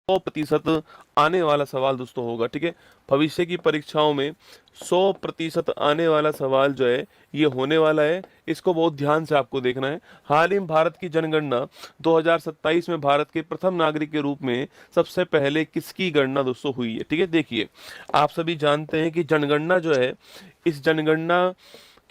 100% आने वाला सवाल दोस्तों होगा, ठीक है। भविष्य की परीक्षाओं में 100% आने वाला सवाल जो है ये होने वाला है, इसको बहुत ध्यान से आपको देखना है। हाल ही में भारत की जनगणना 2027 में भारत के प्रथम नागरिक के रूप में सबसे पहले किसकी गणना दोस्तों हुई है, ठीक है। देखिए, आप सभी जानते हैं कि जनगणना जो है, इस जनगणना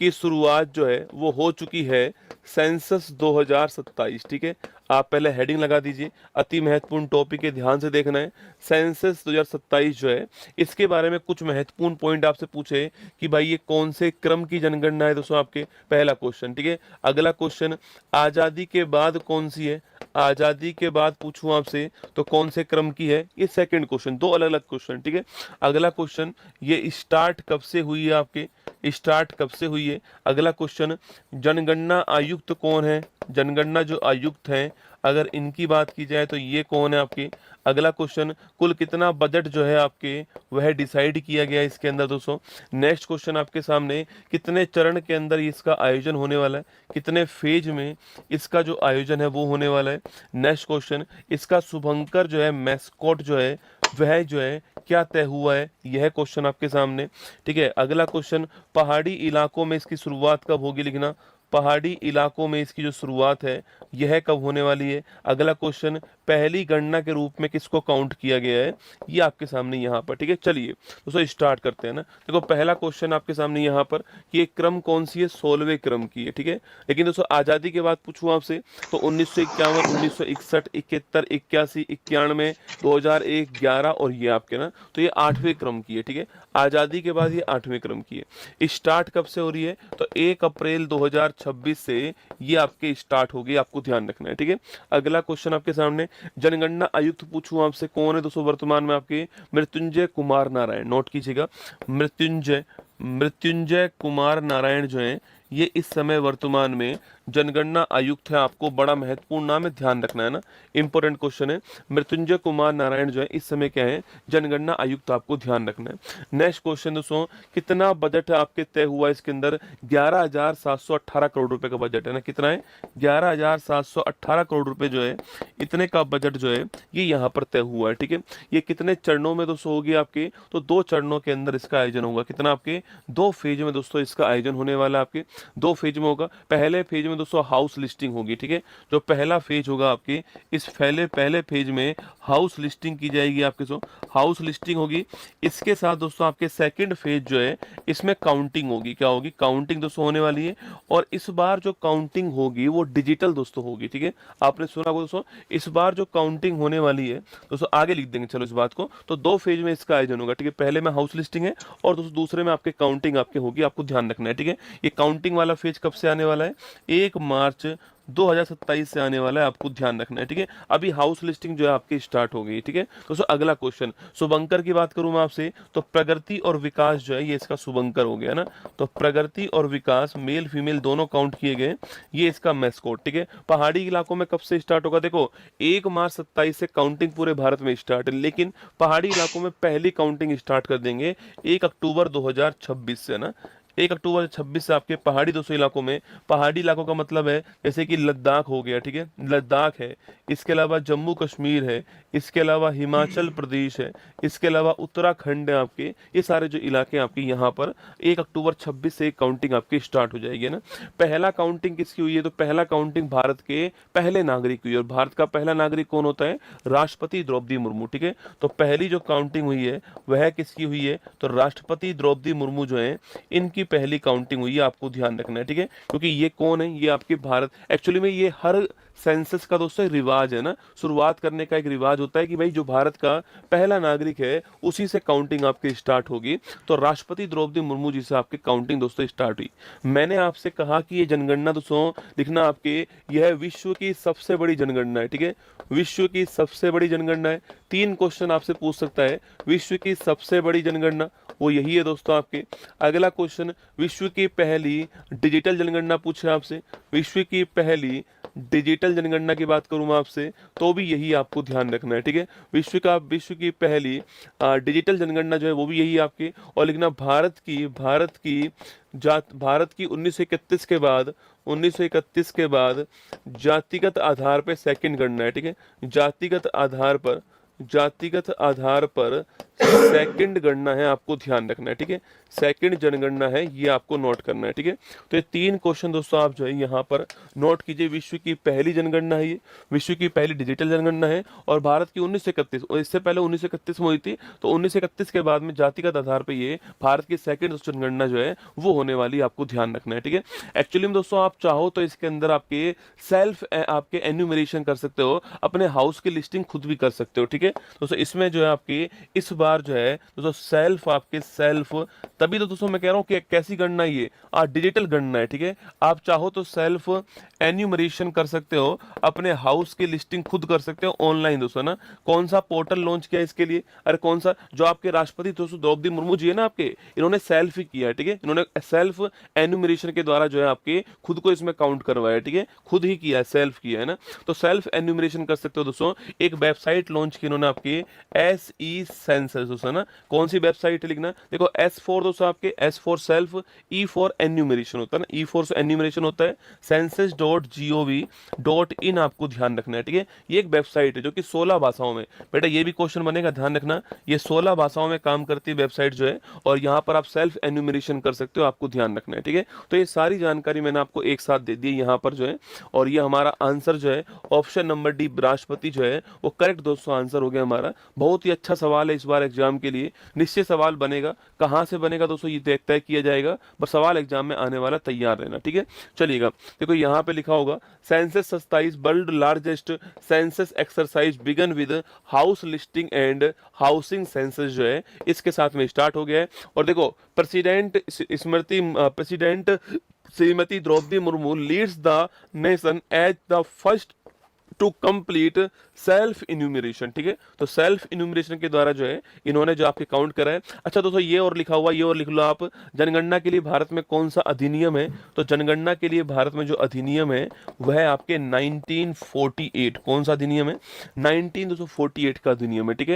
की शुरुआत जो है वो हो चुकी है सेंसस 2027, ठीक है। आप पहले हेडिंग लगा दीजिए, अति महत्वपूर्ण टॉपिक है, ध्यान से देखना है। सेंसस 2027 जो है, इसके बारे में कुछ महत्वपूर्ण पॉइंट आपसे पूछे कि भाई ये कौन से क्रम की जनगणना है दोस्तों, आपके पहला क्वेश्चन, ठीक है। अगला क्वेश्चन, आजादी के बाद कौन सी है, आजादी के बाद पूछूं आपसे तो कौन से क्रम की है, ये सेकंड क्वेश्चन, दो अलग अलग क्वेश्चन, ठीक है। अगला क्वेश्चन, ये स्टार्ट कब से हुई है, आपके स्टार्ट कब से हुई है। अगला क्वेश्चन, जनगणना आयुक्त कौन है, जनगणना जो आयुक्त हैं अगर इनकी बात की जाए तो ये कौन है आपके। अगला क्वेश्चन, कुल कितना बजट जो है आपके वह डिसाइड किया गया है इसके अंदर दोस्तों। नेक्स्ट क्वेश्चन आपके सामने, कितने चरण के अंदर इसका आयोजन होने वाला है, कितने फेज में इसका जो आयोजन है वो होने वाला है। नेक्स्ट क्वेश्चन, इसका शुभंकर जो है, मैस्कॉट जो है वह जो है क्या तय हुआ है, यह क्वेश्चन आपके सामने, ठीक है। अगला क्वेश्चन, पहाड़ी इलाकों में इसकी शुरुआत कब होगी लिखना, पहाड़ी इलाकों में इसकी जो शुरुआत है यह कब होने वाली है। अगला क्वेश्चन, पहली गणना के रूप में किसको काउंट किया गया है, ये आपके सामने यहाँ पर, ठीक है। चलिए दोस्तों स्टार्ट करते हैं ना। देखो पहला क्वेश्चन आपके सामने यहाँ पर कि एक क्रम कौन सी है, 16वें क्रम की है, ठीक है। लेकिन दोस्तों आज़ादी के बाद पूछूं आपसे तो 1951, 1961, 71, 81, 91, 2001, 11 और ये आपके ना, तो ये 8वें क्रम की है, ठीक है। आज़ादी के बाद ये 8वें क्रम की है। स्टार्ट कब से हो रही है तो 1 अप्रैल 2026 से ये आपके स्टार्ट होगी, आपको ध्यान रखना है, ठीक है। अगला क्वेश्चन आपके सामने, जनगणना आयुक्त पूछूं आपसे कौन है दोस्तों वर्तमान में आपके, मृत्युंजय कुमार नारायण, नोट कीजिएगा, मृत्युंजय मृत्युंजय कुमार नारायण जो है ये इस समय वर्तमान में जनगणना आयुक्त है। आपको बड़ा महत्वपूर्ण नाम है, ध्यान रखना है ना, इंपॉर्टेंट क्वेश्चन है। मृत्युंजय कुमार नारायण जो है इस समय क्या है, जनगणना आयुक्त, आपको ध्यान रखना है। नेक्स्ट क्वेश्चन दोस्तों, कितना बजट है आपके तय हुआ इसके अंदर, 11,718 करोड़ रुपए का बजट है ना, कितना है, 11,718 करोड़ रुपए जो है, इतने का बजट जो है ये यहाँ पर तय हुआ है, ठीक है। ये कितने चरणों में दोस्तों होगी आपके, तो 2 चरणों के अंदर इसका आयोजन होगा, कितना आपके 2 फेज में दोस्तों इसका आयोजन होने वाला है, आपके 2 फेज में होगा। पहले फेज में दोस्तों हाउस लिस्टिंग होगी, ठीक है। जो पहला फेज होगा आपके, इस पहले फेज में हाउस लिस्टिंग की जाएगी आपके, सो हाउस लिस्टिंग होगी। इसके साथ दोस्तों आपके सेकंड फेज जो है इसमें काउंटिंग होगी, क्या होगी, काउंटिंग दोस्तों होने वाली है। और इस बार जो काउंटिंग होगी वो डिजिटल दोस्तों होगी, ठीक है। आपने सुना होगा दोस्तों, इस बार जो काउंटिंग होने वाली है दोस्तों, आगे लिख देंगे चलो इस बात को, तो 2 फेज में इसका आयोजन होगा, ठीक है। पहले में हाउस लिस्टिंग है और दोस्तों दूसरे में आपके काउंटिंग आपके होगी, आपको ध्यान रखना है, ठीक है। ये काउंटिंग वाला फेज कब से आने वाला है, 1 मार्च 2027 से आने वाला है, आपको ध्यान रखना है, ठीक है। अभी हाउस लिस्टिंग जो है आपकी स्टार्ट हो गई, ठीक है। दोस्तों अगला क्वेश्चन, शुभंकर की बात करूं मैं आपसे तो प्रगति और विकास जो है ये इसका शुभंकर हो गया ना, तो प्रगति और विकास मेल फीमेल दोनों काउंट किए गए, ये इसका मैस्कॉट, ठीक है। पहाड़ी इलाकों में कब से स्टार्ट होगा, देखो 1 मार्च 27 से काउंटिंग पूरे भारत में स्टार्ट है, लेकिन पहाड़ी इलाकों में पहली काउंटिंग स्टार्ट कर देंगे 1 अक्टूबर 2026 से ना, 1 अक्टूबर 26 से आपके पहाड़ी दोस्तों इलाकों में, पहाड़ी इलाकों का मतलब है जैसे कि लद्दाख हो गया, ठीक है, लद्दाख है, इसके अलावा जम्मू कश्मीर है, इसके अलावा हिमाचल प्रदेश है, इसके अलावा उत्तराखंड है आपके, ये सारे जो इलाके हैं आपके यहाँ पर 1 अक्टूबर 26 से काउंटिंग आपकी स्टार्ट हो जाएगी ना। पहला काउंटिंग किसकी हुई है, तो पहला काउंटिंग भारत के पहले नागरिक हुई, और भारत का पहला नागरिक कौन होता है, राष्ट्रपति द्रौपदी मुर्मू, ठीक है। तो पहली जो काउंटिंग हुई है वह किसकी हुई है, तो राष्ट्रपति द्रौपदी मुर्मू जो है इनकी पहली काउंटिंग हुई है, आपको ध्यान रखना है, ठीक है। क्योंकि ये कौन है, ये आपके भारत, एक्चुअली में ये हर सेंसस का दोस्तों रिवाज है ना, शुरुआत करने का एक रिवाज होता है कि भाई जो भारत का पहला नागरिक है उसी से काउंटिंग आपकी स्टार्ट होगी। तो राष्ट्रपति द्रौपदी मुर्मू जी से आपकी काउंटिंग दोस्तों स्टार्ट हुई। मैंने आपसे कहा कि ये जनगणना दोस्तों लिखना आपके, यह विश्व की सबसे बड़ी जनगणना है, ठीक है, विश्व की सबसे बड़ी जनगणना है। 3 क्वेश्चन आपसे पूछ सकता है, विश्व की सबसे बड़ी जनगणना वो यही है दोस्तों आपके। अगला क्वेश्चन, विश्व की पहली डिजिटल जनगणना पूछे आपसे, विश्व की पहली डिजिटल जनगणना की बात करूं मैं आपसे तो भी यही आपको ध्यान रखना है, ठीक है। विश्व की पहली डिजिटल जनगणना जो है वो भी यही आपकी, और लिखना भारत की 1931 के बाद, 1931 के बाद जातिगत आधार पर सेकंड गणना है, ठीक है, जातिगत आधार पर जातिगत आधार पर सेकंड गणना है, आपको ध्यान रखना है, ठीक है। सेकंड जनगणना है, ये आपको नोट करना है, ठीक है। तो ये 3 क्वेश्चन दोस्तों आप जो है यहाँ पर नोट कीजिए। विश्व की पहली जनगणना है ये, विश्व की पहली डिजिटल जनगणना है, और भारत की 1931, और इससे पहले 1931 में हुई थी, तो 1931 के बाद में जातिगत आधार पर ये भारत की सेकंड जनगणना जो है वो होने वाली, आपको ध्यान रखना है, ठीक है। एक्चुअली में दोस्तों आप चाहो तो इसके अंदर आपके सेल्फ आपके एन्यूमरेशन कर सकते हो, अपने हाउस की लिस्टिंग खुद भी कर सकते हो, ठीक है। दोस्तों इसमें जो है आपकी इस बार जो है दोस्तों सेल्फ, आपके सेल्फ, तभी तो दोस्तों मैं कह रहा हूँ कि कैसी गणना ये डिजिटल गणना है, ठीक है। आप चाहो तो सेल्फ एन्यूमरेशन कर सकते हो, अपने हाउस की लिस्टिंग खुद कर सकते हो ऑनलाइन दोस्तों ना। कौन सा पोर्टल लॉन्च किया इसके लिए? अरे कौन सा, जो आपके राष्ट्रपति दोस्तों द्रौपदी मुर्मू जी है ना आपके, इन्होंने सेल्फ ही किया है, ठीक है। इन्होंने सेल्फ एन्यूमरेशन के द्वारा जो है आपके खुद को इसमें काउंट करवाया, ठीक है, खुद ही किया है, सेल्फ किया है ना। तो सेल्फ एन्यूमरेशन कर सकते हो दोस्तों। एक वेबसाइट लॉन्च की इन्होंने आपकी, एस ई सेंसस दोस्तों ना। कौन सी वेबसाइट है लिखना, देखो एस फॉर दोस्तों आपके, S for self, E for enumeration होता है ना, ई फॉर एन्यूमरेशन होता है, census.gov.in आपको ध्यान रखना है, ठीक है। ये एक वेबसाइट है जो कि 16 भाषाओं में, बेटा ये भी क्वेश्चन बनेगा, ध्यान रखना, ये 16 भाषाओं में काम करती है वेबसाइट जो है, और यहाँ पर आप सेल्फ एन्यूमरेशन कर सकते हो, आपको ध्यान रखना है, ठीक है। तो ये सारी जानकारी मैंने आपको एक साथ दे दी यहाँ पर जो है, और ये हमारा आंसर जो है ऑप्शन नंबर डी राष्ट्रपति जो है वो करेक्ट दोस्तों आंसर हो गया हमारा। बहुत ही अच्छा सवाल है इस बार एग्जाम के लिए, निश्चय सवाल बनेगा, कहाँ से बनेगा दोस्तों ये तय किया जाएगा, बस सवाल एग्जाम में आने वाला, तैयार रहना, ठीक है। चलिएगा, देखो यहाँ पे लिखा होगा census 27 world largest census exercise began with house listing and housing census जो है इसके साथ में स्टार्ट हो गया है। और देखो president Shrimati Droupadi Murmu leads the nation as the first to complete self enumeration, ठीक है। तो सेल्फ इन्यूमरेशन के द्वारा जो है इन्होंने जो आपके काउंट करा है। अच्छा दोस्तों ये और लिखा हुआ, ये और लिख लो आप, जनगणना के लिए भारत में कौन सा अधिनियम है? तो जनगणना के लिए भारत में जो अधिनियम है वह है आपके 1948। कौन सा अधिनियम है? 1948 का अधिनियम है, ठीक है।